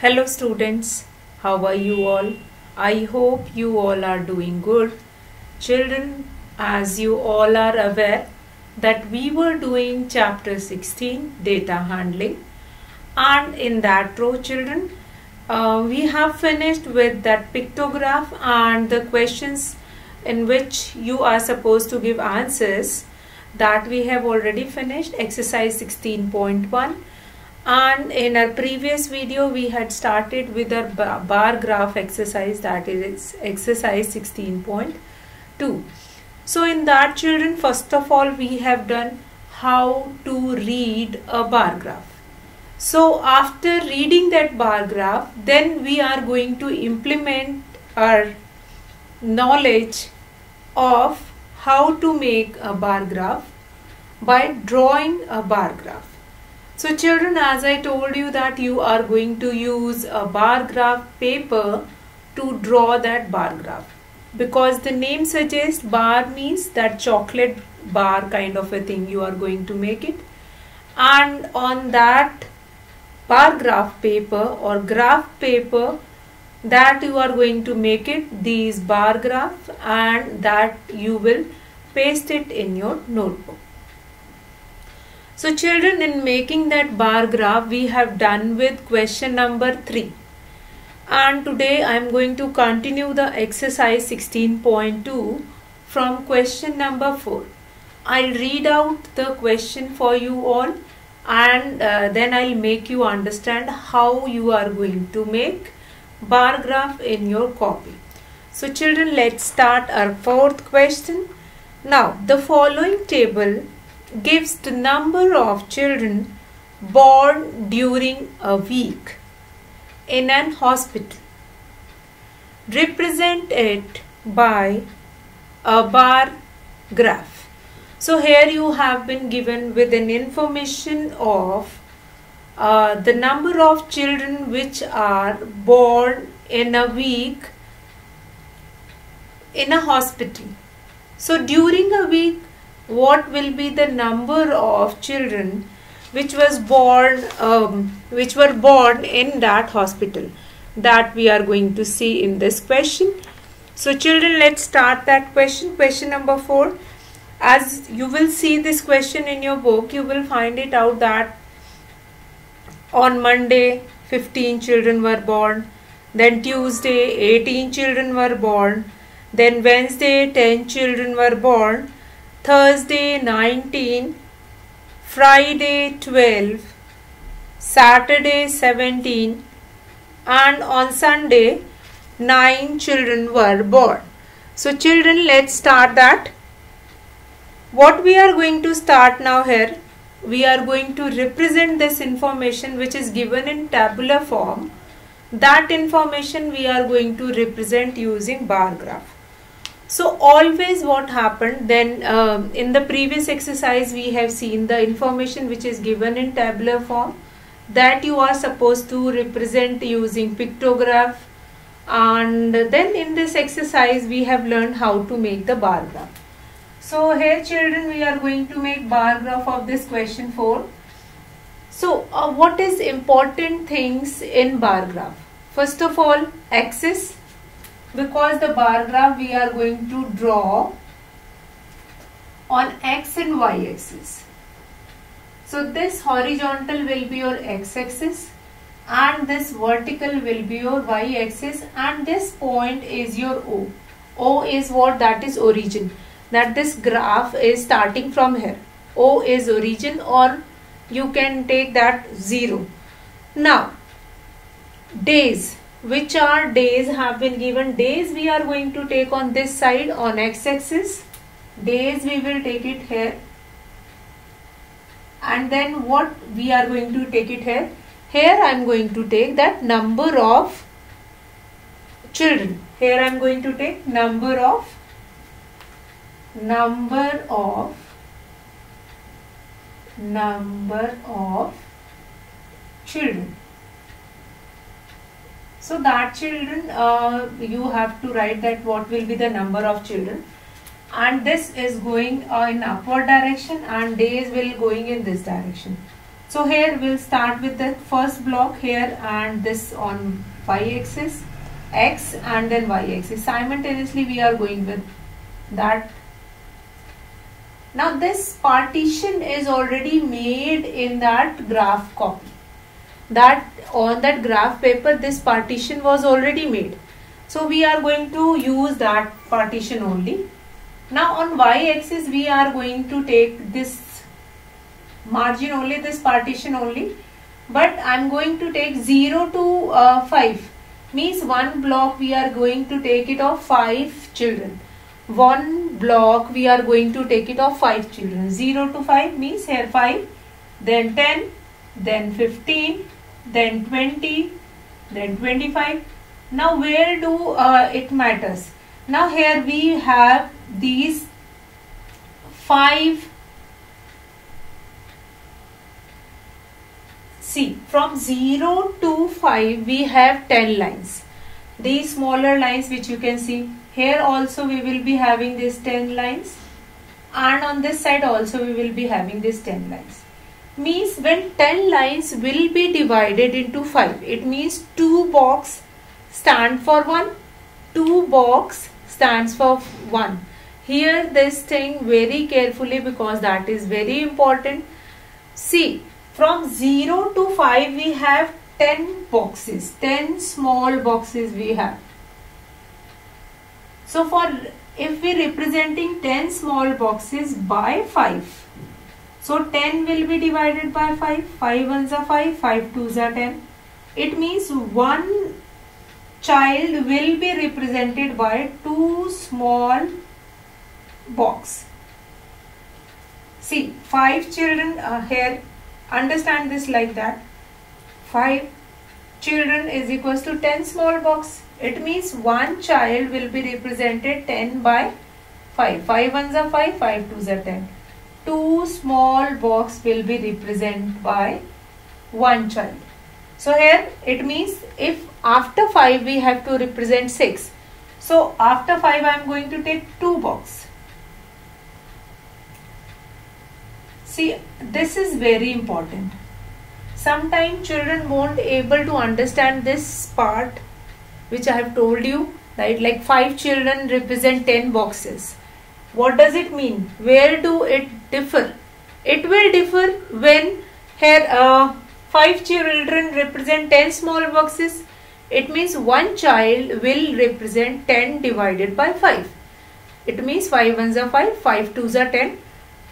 Hello students, how are you all? I hope you all are doing good. Children, as you all are aware that we were doing chapter 16 data handling, and in that row children we have finished with that pictograph and the questions in which you are supposed to give answers that we have already finished exercise 16.1. And in our previous video we had started with our bar graph exercise, that is exercise 16.2. So in that children, first of all we have done how to read a bar graph. So after reading that bar graph, then we are going to implement our knowledge of how to make a bar graph by drawing a bar graph. So children, as I told you that you are going to use a bar graph paper to draw that bar graph, because the name suggests bar means that chocolate bar kind of a thing you are going to make it, and on that bar graph paper or graph paper that you are going to make it these bar graph, and that you will paste it in your notebook. So children, in making that bar graph we have done with question number 3, and today I am going to continue the exercise 16.2 from question number 4. I'll read out the question for you all, and then I'll make you understand how you are going to make bar graph in your copy. So children, let's start our fourth question. Now the following table gives the number of children born during a week in an hospital. Represent it by a bar graph. So here you have been given with an information of the number of children which are born in a week in a hospital. So during a week, what will be the number of children which were born in that hospital? That we are going to see in this question. So children, let's start that question. Question number 4. As you will see this question in your book, you will find it out that on Monday 15 children were born, then Tuesday 18 children were born, then Wednesday 10 children were born, Thursday 19, Friday 12, Saturday 17, and on Sunday 9 children were born. So children, let's start that. What we are going to start now here, we are going to represent this information which is given in tabular form. That information we are going to represent using bar graph. So always what happened then, in the previous exercise we have seen the information which is given in tabular form that you are supposed to represent using pictograph, and then in this exercise we have learned how to make the bar graph. So here children, we are going to make bar graph of this question 4. So what is important things in bar graph? First of all, axis, because the bar graph we are going to draw on x and y axis. So this horizontal will be your x axis and this vertical will be your y axis, and this point is your O. O is what? That is origin. That this graph is starting from here. O is origin, or you can take that 0. Now days, which are days have been given. Days we are going to take on this side on x axis. Days we will take it here, and then what we are going to take it here. Here I am going to take that number of children. Here I am going to take number of children. So that children, you have to write that what will be the number of children, and this is going in upward direction and days will going in this direction. So here we'll start with the first block here, and this on y-axis, x and then y-axis. Simultaneously we are going with that. Now this partition is already made in that graph copy. That on that graph paper this partition was already made. So we are going to use that partition only. Now on y-axis we are going to take this margin only, this partition only, but I am going to take 0 to 5, means one block we are going to take it of 5 children. One block we are going to take it of 5 children. 0 to 5 means here 5, then 10, then 15, then 20, then 25. Now where do it matters? Now here we have these 5. See, from 0 to 5 we have 10 lines. These smaller lines which you can see, here also we will be having these 10 lines, and on this side also we will be having these 10 lines. Means when 10 lines will be divided into 5, it means 2 box stand for 1, 2 box stands for 1. Here this thing very carefully, because that is very important. See, from 0 to 5 we have 10 boxes, 10 small boxes we have. So for if we representing 10 small boxes by 5, so 10 will be divided by 5, 5 ones are 5, 5 twos are 10. It means one child will be represented by 2 small box. See, 5 children here. Understand this like that. 5 children is equals to 10 small box. It means one child will be represented 10 by 5. 5 ones are 5, 5 twos are 10. 2 small box will be represented by one child. So here it means if after 5 we have to represent 6. So after 5 I am going to take 2 box. See, this is very important. Sometimes children won't able to understand this part which I have told you, right? Like 5 children represent 10 boxes. What does it mean? Where do it differ? It will differ when here 5 children represent 10 small boxes. It means one child will represent 10 divided by 5. It means 5 ones are 5, 5 twos are 10.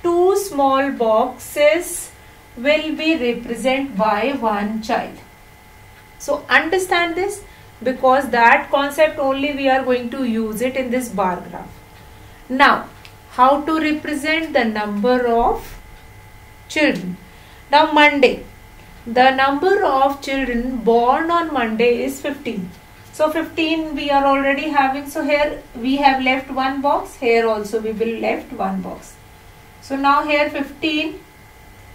2 small boxes will be represented by one child. So understand this, because that concept only we are going to use it in this bar graph. Now, how to represent the number of children? Now Monday, the number of children born on Monday is 15. So 15 we are already having. So here we have left one box. Here also we will left one box. So now here 15,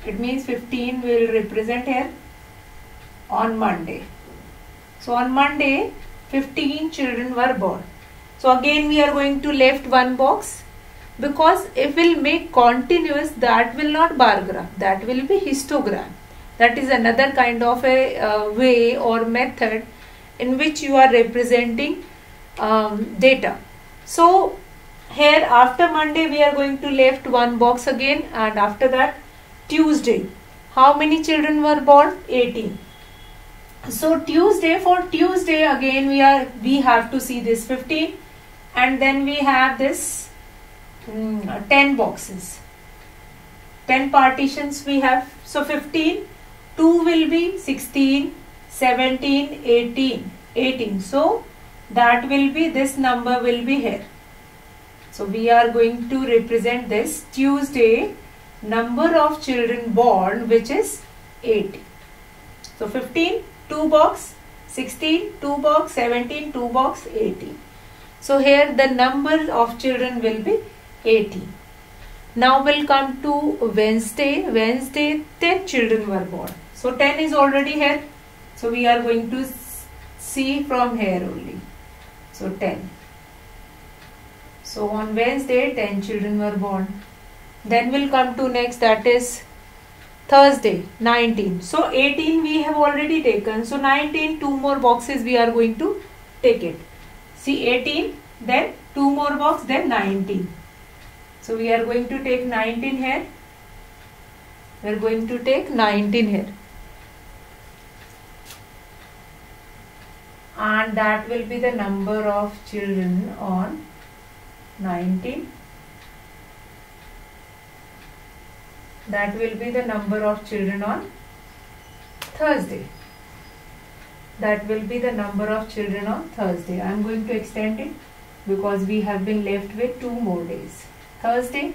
it means 15 will represent here on Monday. So on Monday 15 children were born. So again we are going to left one box, because if we will make continuous, that will not bar graph, that will be histogram. That is another kind of a way or method in which you are representing data. So here after Monday we are going to left one box again, and after that Tuesday. How many children were born? 18. So Tuesday, for Tuesday again we have to see this 15, and then we have this 10 boxes, 10 partitions we have. So 15, 2 will be 16, 17, 18. So that will be, this number will be here. So we are going to represent this Tuesday number of children born, which is 80. So 15, 2 box, 16, 2 box, 17, 2 box, 80. So here the number of children will be 80. Now we'll come to Wednesday. Wednesday 10 children were born. So 10 is already here. So we are going to see from here only. So 10. So on Wednesday 10 children were born. Then we'll come to next, that is Thursday 19. So 18 we have already taken. So 19, two more boxes we are going to take it. See 18, then two more box, then 19. So we are going to take 19 here. We are going to take 19 here. And that will be the number of children on 19. That will be the number of children on Thursday. That will be the number of children on Thursday. I am going to extend it because we have been left with 2 more days. Thursday,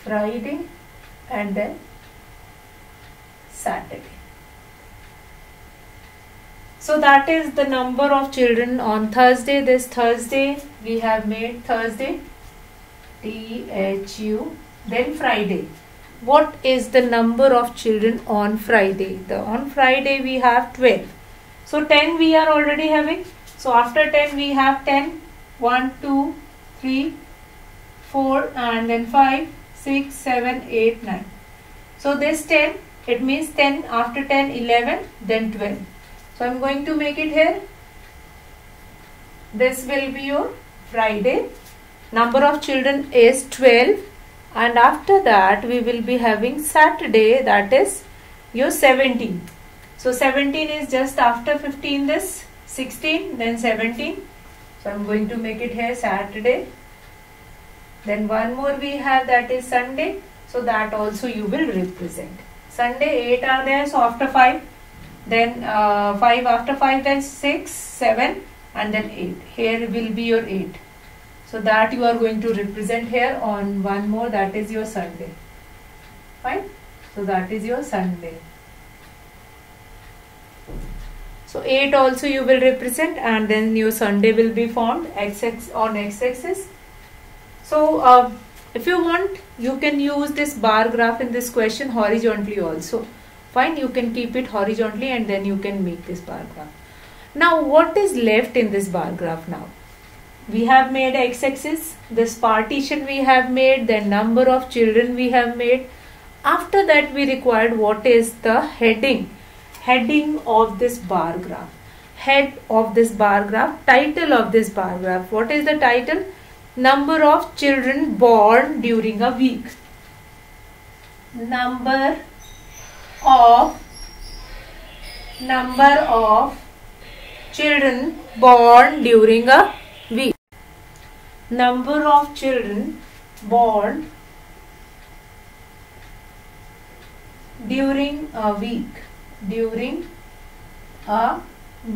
Friday, and then Saturday. So that is the number of children on Thursday. This Thursday we have made Thursday, THU, then Friday. What is the number of children on Friday? On Friday we have 12. So 10 we are already having. So after 10 we have 10. 1, 2, 3, 4 and then 5, 6, 7, 8, 9. So this 10, it means 10, after 10, 11, then 12. So I am going to make it here. This will be your Friday. Number of children is 12. And after that we will be having Saturday, that is your 17. So 17 is just after 15, this 16, then 17. So I am going to make it here Saturday. Then one more we have, that is Sunday. So that also you will represent. Sunday 8 are there, so after 5. Then 5 after 5, then 6, 7 and then 8. Here will be your 8. So that you are going to represent here on one more, that is your Sunday. Fine. So that is your Sunday. So 8 also you will represent, and then your Sunday will be formed on x-axis. So if you want, you can use this bar graph in this question horizontally also. Fine, you can keep it horizontally and then you can make this bar graph. Now what is left in this bar graph now? We have made x-axis, this partition we have made, the number of children we have made. After that we required what is the heading of this bar graph. Head of this bar graph, title of this bar graph. What is the title? Number of children born during a week. Number of children born during a week. Number of children born during a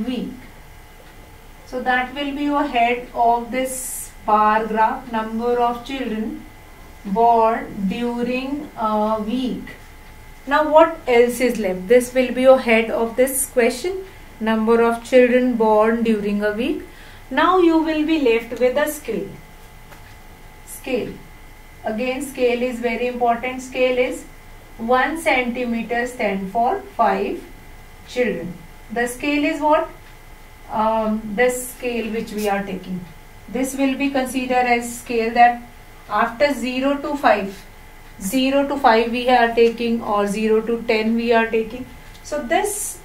week. So that will be your head of this bar graph. Number of children born during a week. Now what else is left? This will be your head of this question. Number of children born during a week. Now you will be left with a scale. Scale. Again, scale is very important. Scale is 1 centimeter stand for 5 children. The scale is what? This scale which we are taking. This will be considered as scale that after 0 to 5. 0 to 5 we are taking, or 0 to 10 we are taking. So this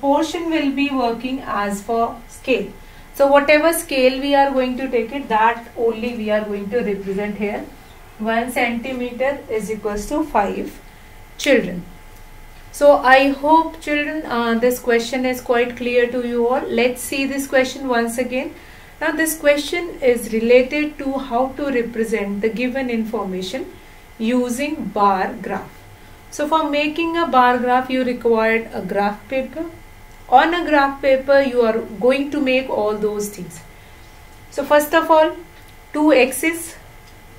portion will be working as for scale. So whatever scale we are going to take it, that only we are going to represent here. 1 centimeter is equals to 5 children. So I hope children this question is quite clear to you all. Let's see this question once again. Now this question is related to how to represent the given information using bar graph. So for making a bar graph you required a graph paper. On a graph paper you are going to make all those things. So first of all, 2 axes,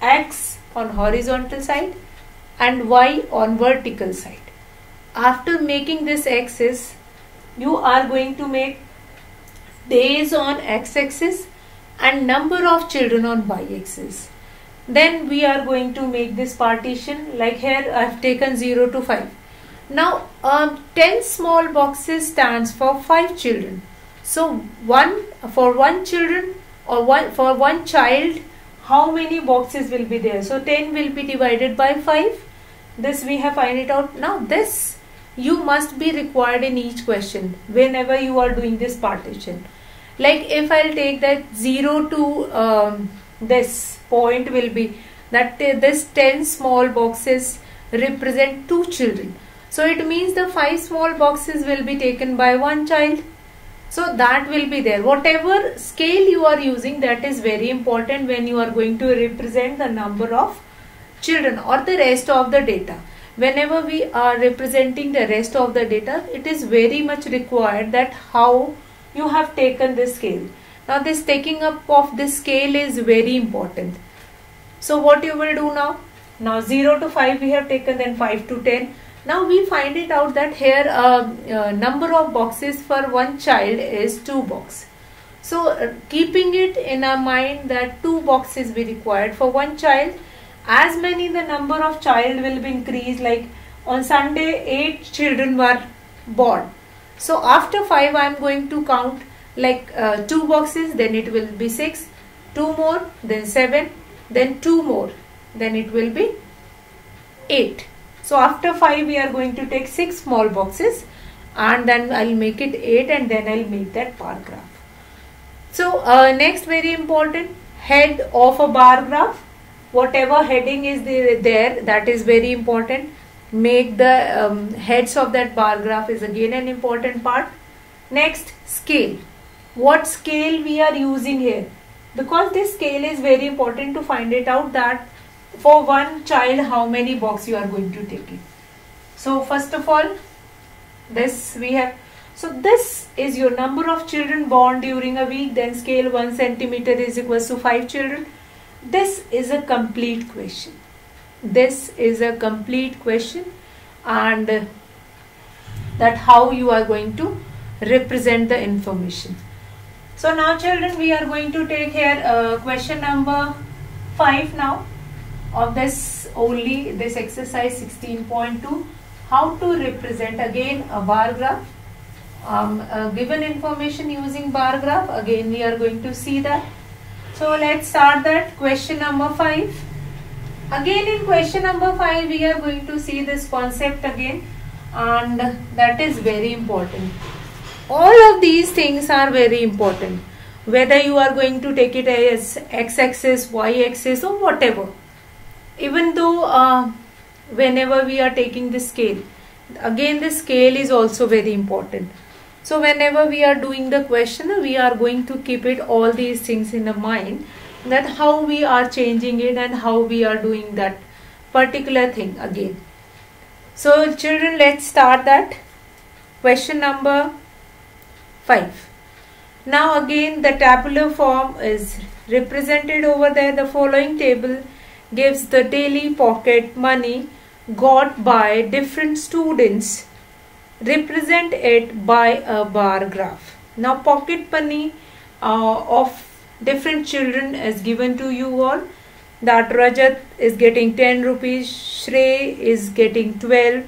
x on horizontal side and y on vertical side. After making this axis, you are going to make days on x-axis and number of children on y-axis. Then we are going to make this partition, like here I have taken 0 to 5. Now 10 small boxes stands for 5 children. So for one child, how many boxes will be there. So 10 will be divided by 5. This we have find it out. Now this you must be required in each question whenever you are doing this partition. Like if I'll take that 0 to this point will be that this 10 small boxes represent 2 children. So it means the 5 small boxes will be taken by 1 child. So that will be there. Whatever scale you are using, that is very important when you are going to represent the number of children or the rest of the data. Whenever we are representing the rest of the data, it is very much required that how you have taken this scale. Now this taking up of this scale is very important. So what you will do now? Now 0 to 5 we have taken, then 5 to 10. Now we find it out that here number of boxes for one child is 2 boxes. So keeping it in our mind that 2 boxes be required for one child, as many the number of child will be increased. Like on Sunday 8 children were born. So after 5 I am going to count like 2 boxes, then it will be 6, 2 more, then 7, then 2 more, then it will be 8. So after 5 we are going to take 6 small boxes and then I'll make it 8 and then I'll make that bar graph. So next very important, head of a bar graph. Whatever heading is there, that is very important. Make the heads of that bar graph is again an important part. Next, scale. What scale we are using here? Because this scale is very important to find it out that for one child how many boxes you are going to take it. So first of all, this we have. So this is your number of children born during a week. Then scale 1 centimeter is equals to 5 children. This is a complete question. This is a complete question, and that how you are going to represent the information. So now children, we are going to take here question number 5 now of this only this exercise 16.2, how to represent again a bar graph. Given information using bar graph, again we are going to see that. So let's start that question number 5. Again in question number 5 we are going to see this concept again, and that is very important. All of these things are very important, whether you are going to take it as x-axis, y-axis or whatever. Even though whenever we are taking the scale, again the scale is also very important. So whenever we are doing the question, we are going to keep it all these things in the mind, that how we are changing it and how we are doing that particular thing again. So children, let's start that question number 5. Now again the tabular form is represented over there. The following table gives the daily pocket money got by different students. Represent it by a bar graph. Now pocket money of different children is given to you all. That Rajat is getting 10 rupees, Shrey is getting 12,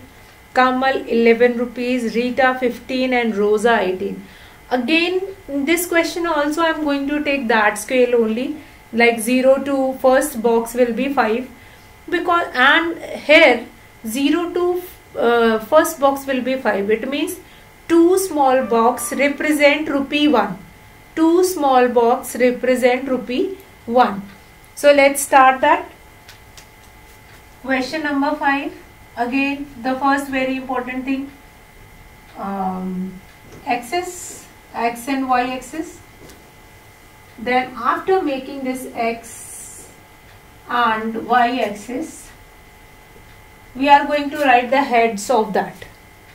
Kamal 11 rupees, Rita 15 and Rosa 18. Again in this question also I am going to take that scale only, like 0 to first box will be 5, because and here 0 to first box will be 5. It means 2 small box represent rupee 1. 2 small box represent rupee 1. So let's start that. Question number 5. Again the first very important thing, axis, x and y axis. Then after making this x and y axis, we are going to write the heads of that.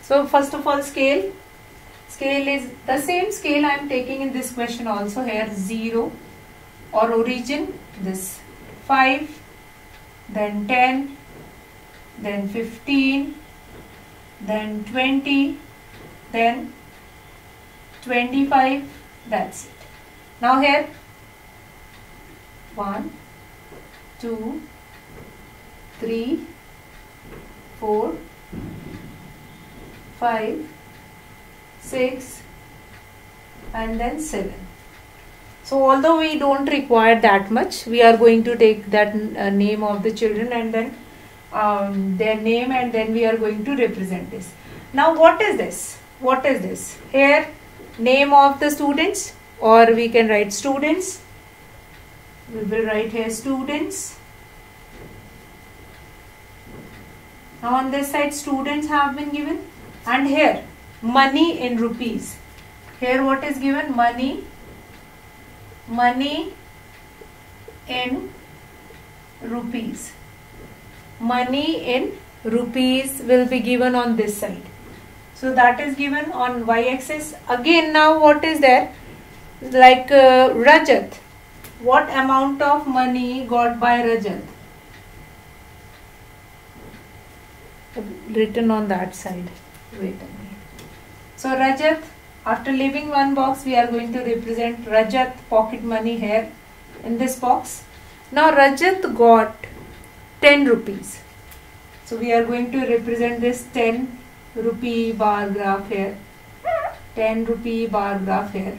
So first of all, scale. Scale is the same scale I am taking in this question also here, 0 or origin, this 5, then 10, then 15, then 20, then 25, that's it. Now here 1, 2, 3, 4, 5, 6 and then 7. So although we don't require that much, we are going to take that name of the children and then their name, and then we are going to represent this. Now what is this? What is this? Here name of the students, or we can write students. We will write here students. Now on this side students have been given, and here money in rupees. Here what is given? Money in rupees. Money in rupees will be given on this side. So that is given on y-axis. Again, now what is there? Like Rajat. What amount of money got by Rajat? Written on that side. Wait a minute. So Rajat, after leaving one box, we are going to represent Rajat pocket money here in this box. Now Rajat got 10 rupees. So we are going to represent this 10 rupee bar graph here. 10 rupee bar graph here.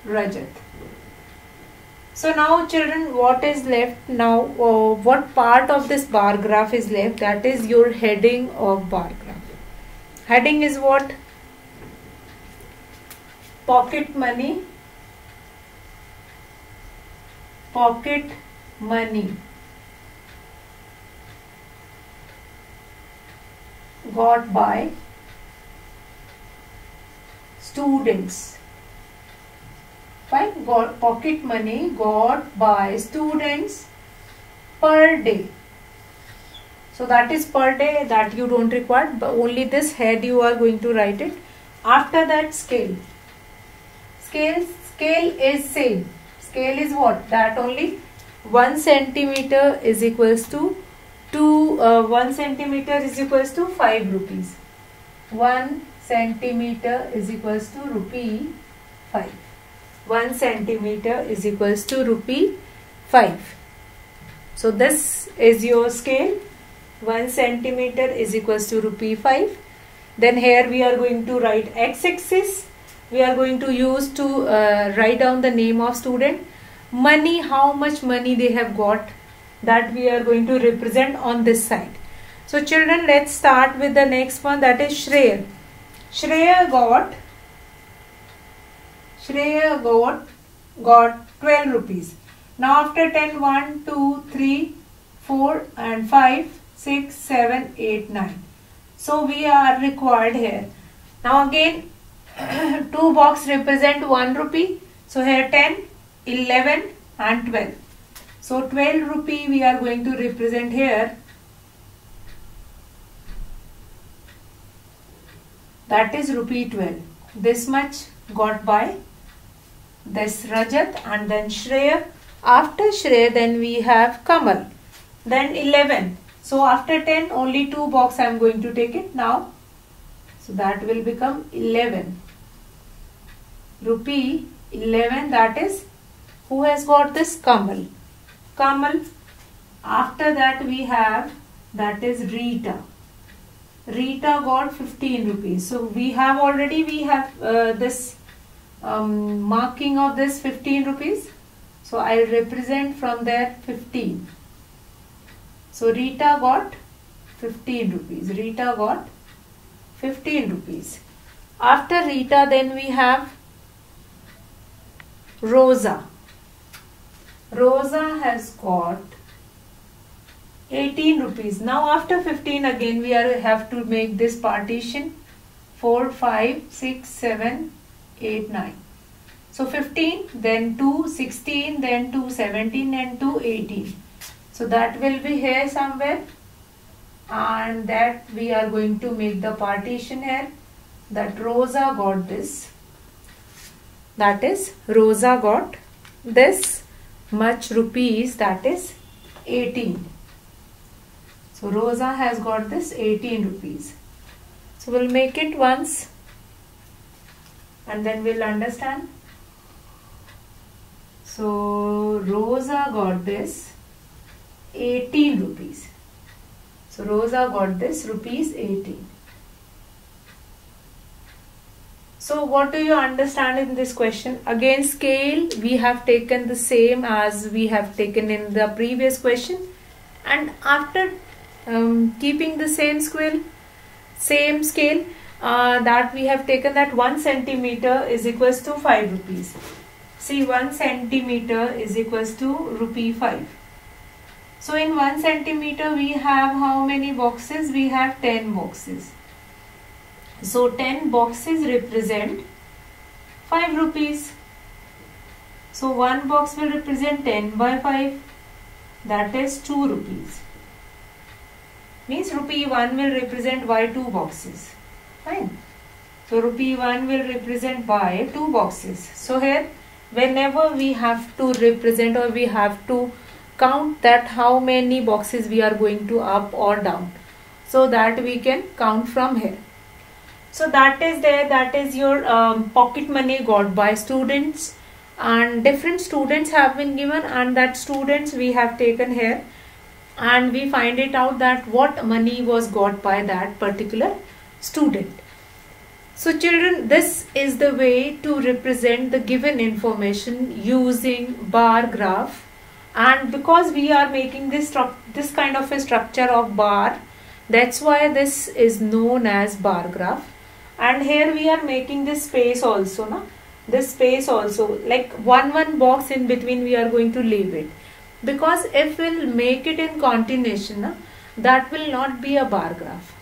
Rajat. So now children, what is left now? What part of this bar graph is left? That is your heading of bar graph. Heading is what? Pocket money. Pocket money got by students. Fine. Got pocket money got by students per day. So that is per day, that you don't require, but only this head you are going to write it. After that, scale. Scale is same. Scale is what? That only 1 centimeter is equals to 1 centimeter is equals to 5 rupees. 1 centimeter is equals to rupee 5. 1 centimeter is equals to rupee 5. So this is your scale. 1 centimeter is equals to rupee 5. Then here we are going to write x-axis. We are going to use to write down the name of student. Money, how much money they have got, that we are going to represent on this side. So children, let's start with the next one, that is Shreya. Shreya got 12 rupees. Now after 10, 1, 2, 3, 4 and 5, 6, 7, 8, 9. So we are required here. Now again, 2 box represent 1 rupee. So here 10, 11 and 12. So 12 rupee we are going to represent here. That is rupee 12. This much got by this Rajat, and then Shreya. After Shreya, then we have Kamal. Then 11. So after 10, only 2 box I am going to take it now. So that will become 11. Rupee 11, that is, who has got this? Kamal. Kamal. After that we have, that is Rita. Rita got 15 rupees. So we have this marking of this 15 rupees. So I'll represent from there 15. So Rita got 15 rupees. Rita got 15 rupees. After Rita, then we have Rosa. Rosa has got 18 rupees. Now after 15 again we have to make this partition. 4, 5, 6, 7, 8, 9. So 15, then 2, 16, then 2, 17 and 2, 18. So that will be here somewhere, and that we are going to make the partition here, that Rosa got this. That is, Rosa got this much rupees, that is 18. So Rosa has got this 18 rupees. So we'll make it once and then we'll understand. So Rosa got this 18 rupees. So Rosa got this rupees 18. So what do you understand in this question? Again, scale we have taken the same as we have taken in the previous question, and after keeping the same scale, that we have taken that 1 centimeter is equals to 5 rupees. See, 1 centimeter is equals to rupee 5. So in 1 centimeter we have how many boxes? We have 10 boxes. So 10 boxes represent 5 rupees. So one box will represent 10 by 5. That is 2 rupees. Means rupee 1 will represent by 2 boxes. Fine. So rupee 1 will represent by 2 boxes. So here whenever we have to represent or we have to count that how many boxes we are going to up or down, so that we can count from here. So that is there, that is your pocket money got by students, and different students have been given, and that students we have taken here, and we find it out that what money was got by that particular student. So children, this is the way to represent the given information using bar graph, and because we are making this kind of a structure of bar, that's why this is known as bar graph. And here we are making this space also, na? This space also, like one box in between we are going to leave it, because if we'll make it in continuation, na, that will not be a bar graph.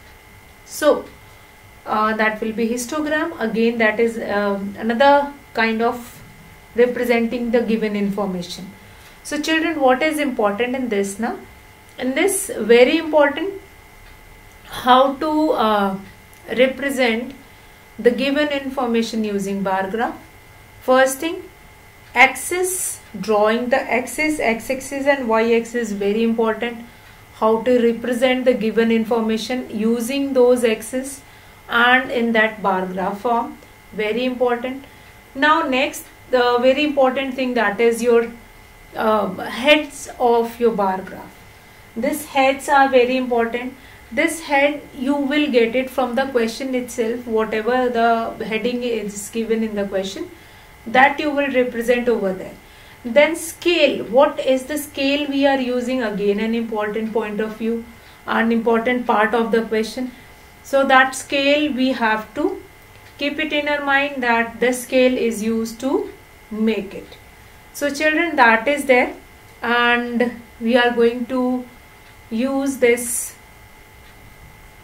So that will be histogram. Again, that is another kind of representing the given information. So children, what is important in this, na? In this, very important, how to represent the given information using bar graph. First thing, axis, drawing the axis, x-axis and y-axis, very important. How to represent the given information using those axes and in that bar graph form, very important. Now next, the very important thing, that is your heads of your bar graph. These heads are very important. This head you will get it from the question itself, whatever the heading is given in the question, that you will represent over there. Then scale, what is the scale we are using? Again, an important point of view, an important part of the question. So that scale we have to keep it in our mind, that the scale is used to make it. So children, that is there, and we are going to use this,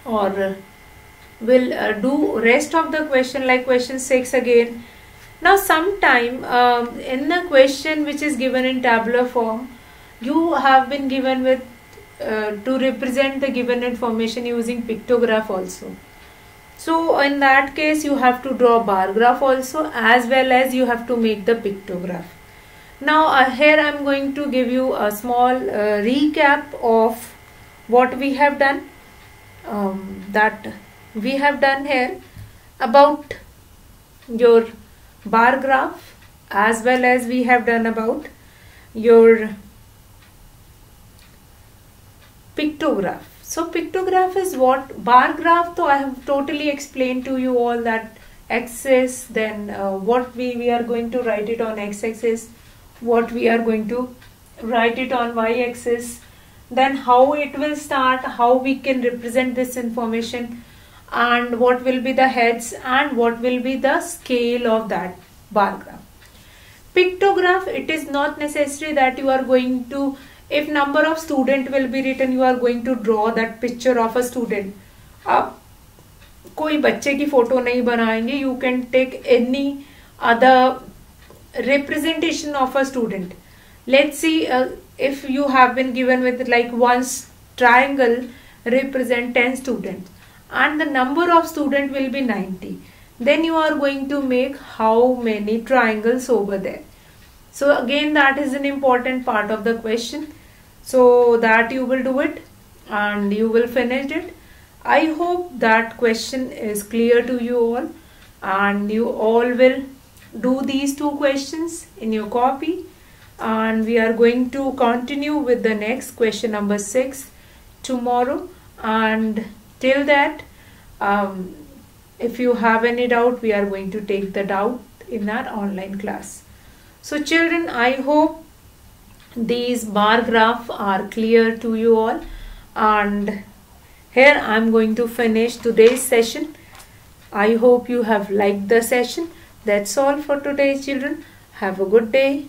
or will do rest of the question like question 6 again. Now sometime in the question which is given in tabular form, you have been given with to represent the given information using pictograph also. So in that case you have to draw bar graph also, as well as you have to make the pictograph. Now here I am going to give you a small recap of what we have done. That we have done here about your bar graph, as well as we have done about your pictograph. So pictograph is what? Bar graph, so I have totally explained to you all that axis, then what we are going to write it on x-axis, what we are going to write it on y-axis, then how it will start, how we can represent this information, and what will be the heads and what will be the scale of that bar graph. Pictograph, it is not necessary that you are going to, if number of student will be written, you are going to draw that picture of a student. आप कोई बच्चे की photo नहीं बनाएंगे, you can take any other representation of a student. Let's see, if you have been given with like one triangle represent 10 students and the number of student will be 90, then you are going to make how many triangles over there. So again, that is an important part of the question, so that you will do it and you will finish it. I hope that question is clear to you all, and you all will do these two questions in your copy, and we are going to continue with the next question number 6 tomorrow. And till that, If you have any doubt, we are going to take the doubt in our online class. So children, I hope these bar graph are clear to you all, and here I am going to finish today's session. I hope you have liked the session. That's all for today, children. Have a good day.